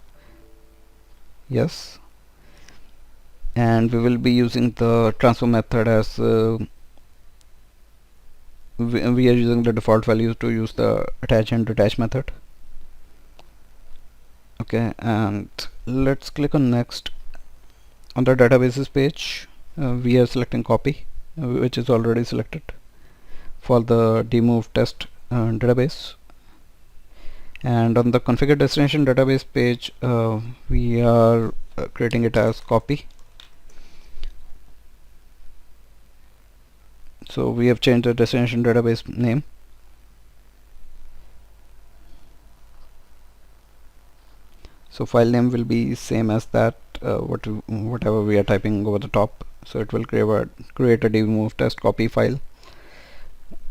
yes, and we will be using the transfer method as we are using the default values to use the attach and detach method. Okay, and let's click on next. On the databases page, we are selecting copy, which is already selected for the dbMoveTest database, and on the configure destination database page we are creating it as copy. So we have changed the destination database name. So file name will be same as that, whatever we are typing over the top. So it will create a dbMoveTest copy file.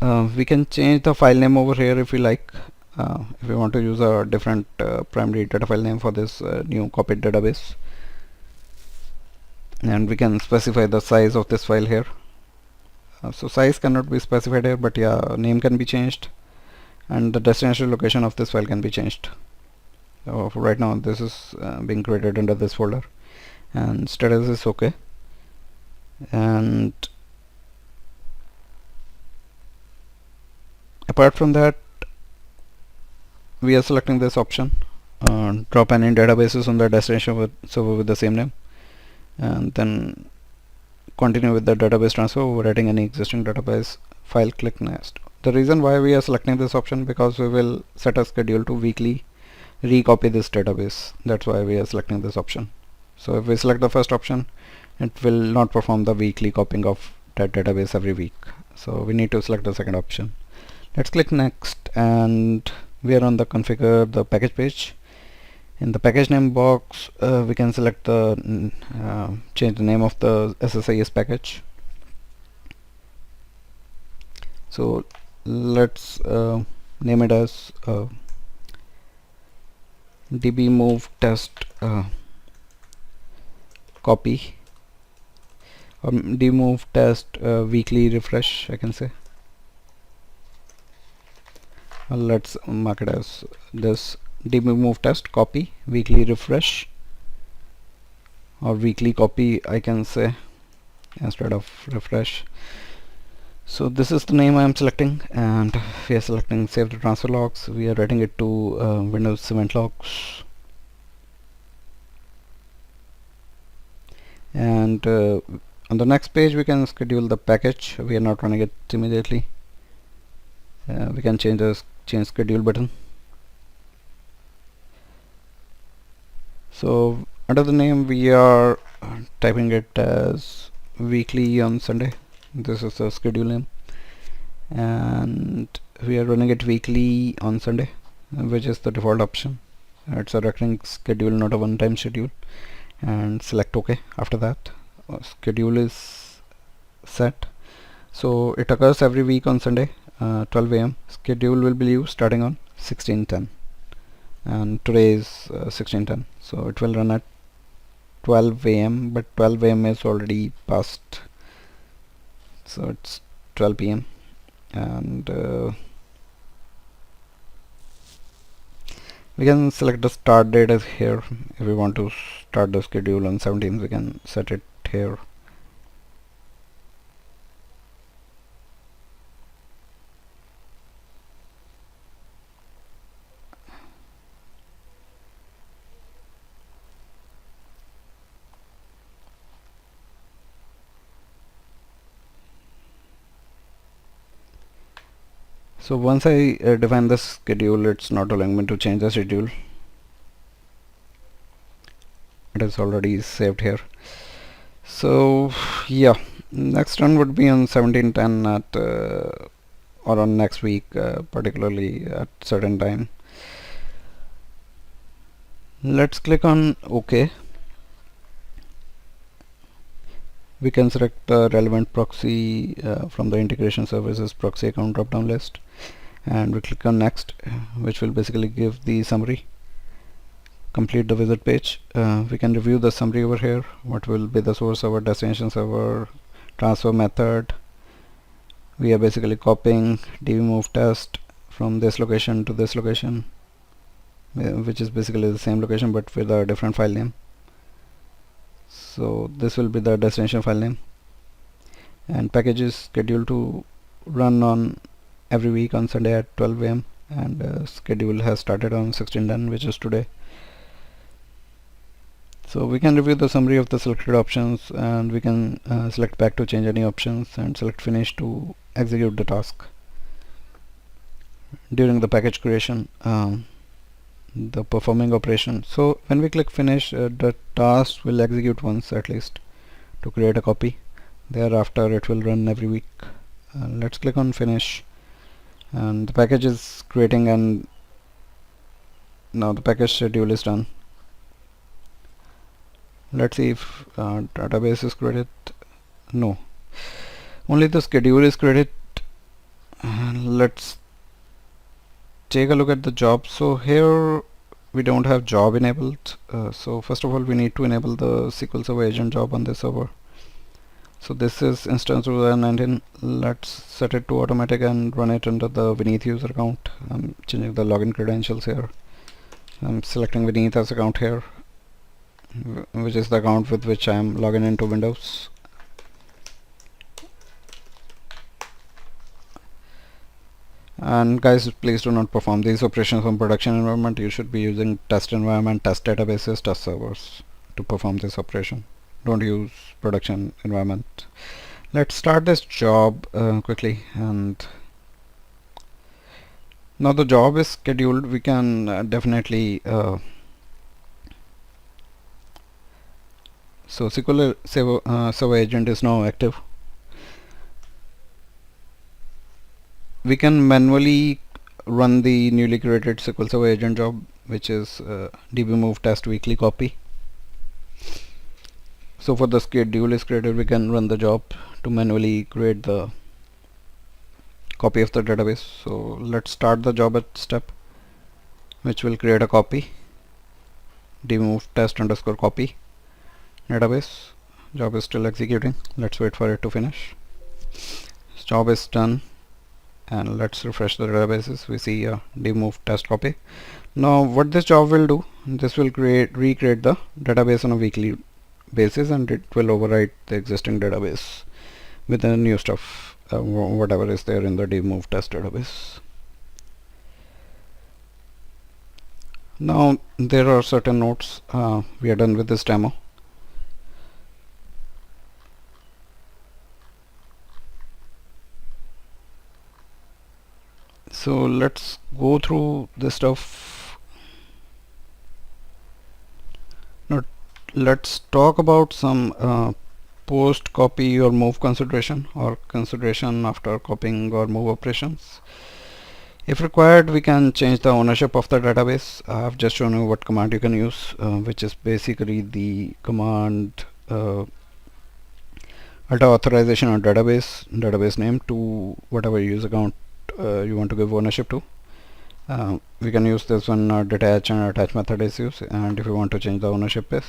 We can change the file name over here if we like. If we want to use a different primary data file name for this new copied database, and we can specify the size of this file here. So size cannot be specified here, but yeah, name can be changed, and the destination location of this file can be changed. For right now this is being created under this folder, and status is okay. And apart from that, we are selecting this option, drop any databases on the destination server with the same name, and then continue with the database transfer, overwriting any existing database file. Click next. The reason why we are selecting this option, because we will set a schedule to weekly recopy this database. That's why we are selecting this option. So if we select the first option, it will not perform the weekly copying of that database every week. So we need to select the second option. Let's click next, and we are on the configure the package page. In the package name box, we can select the change the name of the SSIS package. So let's name it as dbMoveTest copy, or dbMoveTest weekly refresh, I can say. Let's mark it as this dbMoveTest copy weekly refresh, or weekly copy I can say instead of refresh. So this is the name I am selecting, and we are selecting save the transfer logs. We are writing it to Windows event logs, and on the next page we can schedule the package. We are not running it immediately. We can change schedule button. So under the name we are typing it as weekly on Sunday. This is the schedule name, and we are running it weekly on Sunday, which is the default option. It's a recurring schedule, not a one-time schedule, and select OK. After that, schedule is set. So it occurs every week on Sunday, 12 a.m. Schedule will be used starting on 1610, and today is 1610, so it will run at 12 a.m. but 12 a.m. is already past, so it's 12 p.m. and we can select the start date as here. If we want to start the schedule on 17th, we can set it here. So once I define the schedule, it's not allowing me to change the schedule. It is already saved here. So yeah, next run would be on 1710 at or on next week, particularly at certain time. Let's click on OK. We can select the relevant proxy from the integration services proxy account drop down list, and we click on next, which will basically give the summary. Complete the visit page. We can review the summary over here. What will be the source server, destination server, transfer method. We are basically copying DBMoveTest from this location to this location, which is basically the same location but with a different file name. So this will be the destination file name, and package is scheduled to run on every week on Sunday at 12 a.m. and schedule has started on 1610, which is today. So we can review the summary of the selected options, and we can select back to change any options and select finish to execute the task. During the package creation, the performing operation. So when we click finish, the task will execute once at least to create a copy. Thereafter it will run every week. Let's click on finish, and the package is creating, and now the package schedule is done. Let's see if database is created. No, only the schedule is created. Let's take a look at the job. So here we don't have job enabled, so first of all we need to enable the SQL Server agent job on this server. So this is instance 2019. Let's set it to automatic and run it under the Vineet user account. I'm changing the login credentials here. I'm selecting Vineet as account here, which is the account with which I am logging into Windows. And guys, please do not perform these operations on production environment. You should be using test environment, test databases, test servers to perform this operation. Don't use production environment. Let's start this job quickly, and now the job is scheduled. We can definitely so SQL Server agent is now active. We can manually run the newly created SQL Server agent job, which is DBMoveTest weekly copy. So for the schedule is created, we can run the job to manually create the copy of the database. So let's start the job at step, which will create a copy, DBMoveTest underscore copy database. Job is still executing. Let's wait for it to finish. This job is done, and let's refresh the databases. We see a DBMoveTest copy. Now what this job will do, this will recreate the database on a weekly basis, and it will overwrite the existing database with the new stuff, whatever is there in the DBMoveTest database. Now there are certain notes. We are done with this demo. So let's go through this stuff. Now let's talk about some post copy or move consideration, or consideration after copying or move operations. If required, we can change the ownership of the database. I have just shown you what command you can use, which is basically the command alter authorization on database name to whatever user account you want to give ownership to. We can use this one. Detach and attach method is used, and if you want to change the ownership is,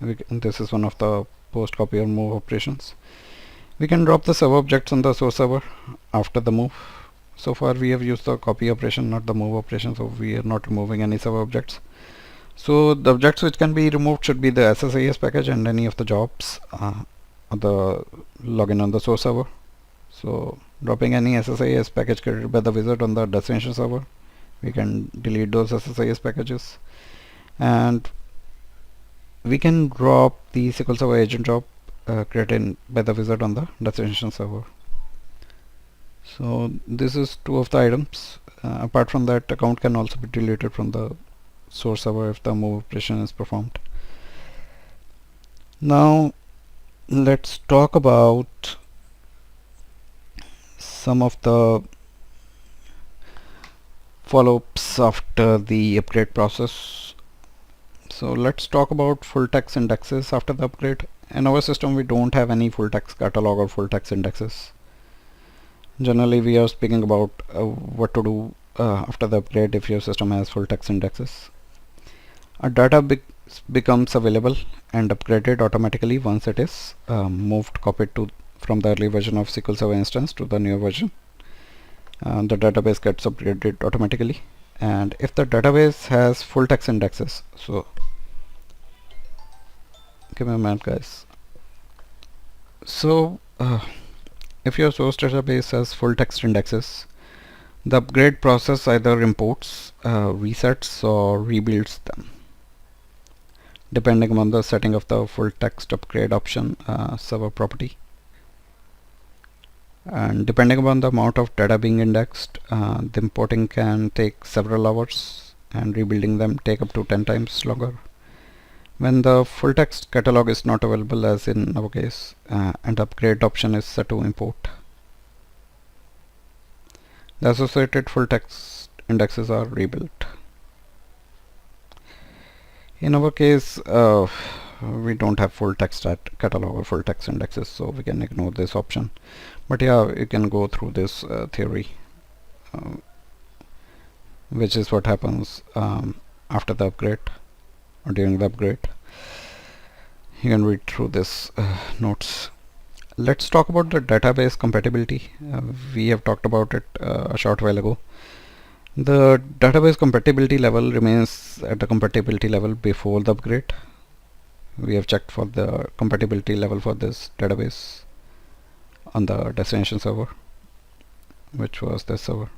this is one of the post, copy or move operations. We can drop the server objects on the source server after the move. So far we have used the copy operation, not the move operation, so we are not removing any server objects. So the objects which can be removed should be the SSIS package and any of the jobs the login on the source server. So dropping any SSIS package created by the wizard on the destination server, we can delete those SSIS packages, and we can drop the SQL Server agent job created by the wizard on the destination server. So this is two of the items. Apart from that, account can also be deleted from the source server if the move operation is performed. Now let's talk about some of the follow-ups after the upgrade process. So let's talk about full text indexes after the upgrade. In our system we don't have any full text catalog or full text indexes. Generally we are speaking about what to do after the upgrade if your system has full text indexes. A database becomes available and upgraded automatically once it is copied from the early version of SQL Server instance to the newer version. The database gets upgraded automatically, and if the database has full text indexes, so give me a minute guys. So if your source database has full text indexes, the upgrade process either imports, resets or rebuilds them depending on the setting of the full text upgrade option server property. And depending upon the amount of data being indexed, the importing can take several hours and rebuilding them take up to 10 times longer. When the full text catalog is not available, as in our case, and upgrade option is set to import, the associated full text indexes are rebuilt. In our case, we don't have full text catalog or full text indexes, so we can ignore this option. But yeah, you can go through this theory, which is what happens after the upgrade or during the upgrade. You can read through this notes. Let's talk about the database compatibility. We have talked about it a short while ago. The database compatibility level remains at the compatibility level before the upgrade. We have checked for the compatibility level for this database on the destination server, which was this server,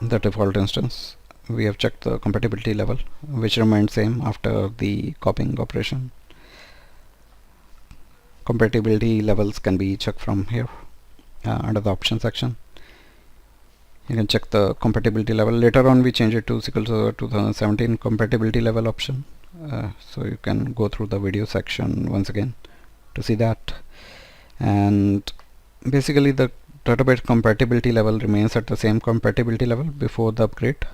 the default instance. We have checked the compatibility level, which remained same after the copying operation. Compatibility levels can be checked from here under the option section. You can check the compatibility level. Later on we change it to SQL Server 2017 compatibility level option, so you can go through the video section once again to see that. And basically the database compatibility level remains at the same compatibility level before the upgrade,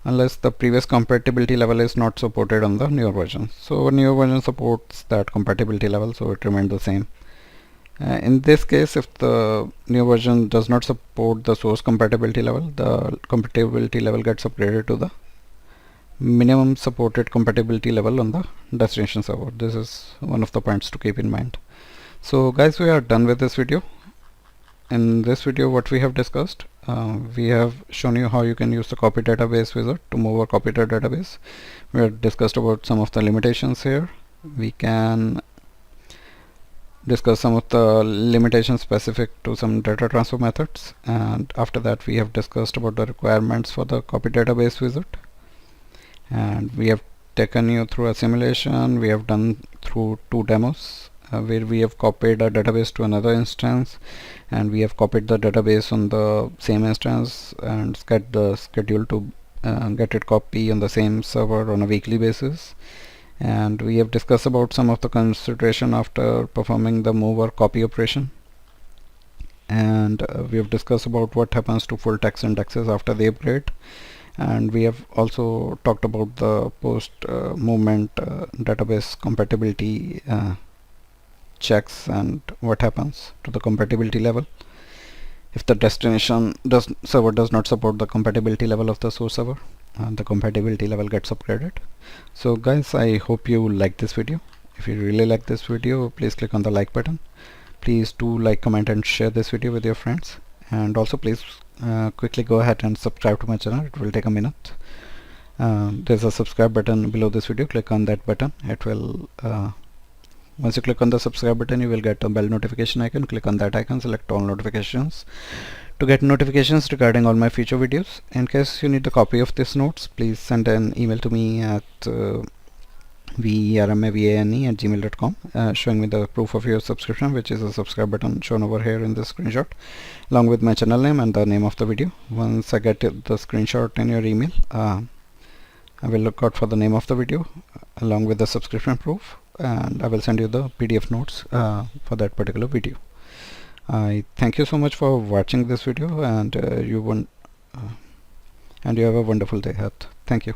unless the previous compatibility level is not supported on the newer version. So newer version supports that compatibility level, so it remains the same. In this case, if the new version does not support the source compatibility level, the compatibility level gets upgraded to the minimum supported compatibility level on the destination server. This is one of the points to keep in mind. So guys, we are done with this video. In this video, what we have discussed, we have shown you how you can use the copy database wizard to move or copy the database. We have discussed about some of the limitations here. We can discuss some of the limitations specific to some data transfer methods, and after that we have discussed about the requirements for the copy database wizard, and we have taken you through a simulation. We have done through two demos where we have copied a database to another instance, and we have copied the database on the same instance and set the schedule to get it copy on the same server on a weekly basis. And we have discussed about some of the consideration after performing the move or copy operation, and we have discussed about what happens to full text indexes after the upgrade, and we have also talked about the post movement database compatibility checks and what happens to the compatibility level if the destination server does not support the compatibility level of the source server, and the compatibility level gets upgraded. So guys, I hope you like this video. If you really like this video, please click on the like button. Please do like, comment and share this video with your friends, and also please quickly go ahead and subscribe to my channel. It will take a minute. There's a subscribe button below this video. Click on that button. It will once you click on the subscribe button, you will get a bell notification icon. Click on that icon, select all notifications to get notifications regarding all my future videos. In case you need a copy of these notes, please send an email to me at vermavane@gmail.com showing me the proof of your subscription, which is a subscribe button shown over here in this screenshot, along with my channel name and the name of the video. Once I get the screenshot in your email, I will look out for the name of the video along with the subscription proof, and I will send you the PDF notes for that particular video. I thank you so much for watching this video, and you have a wonderful day ahead. Thank you.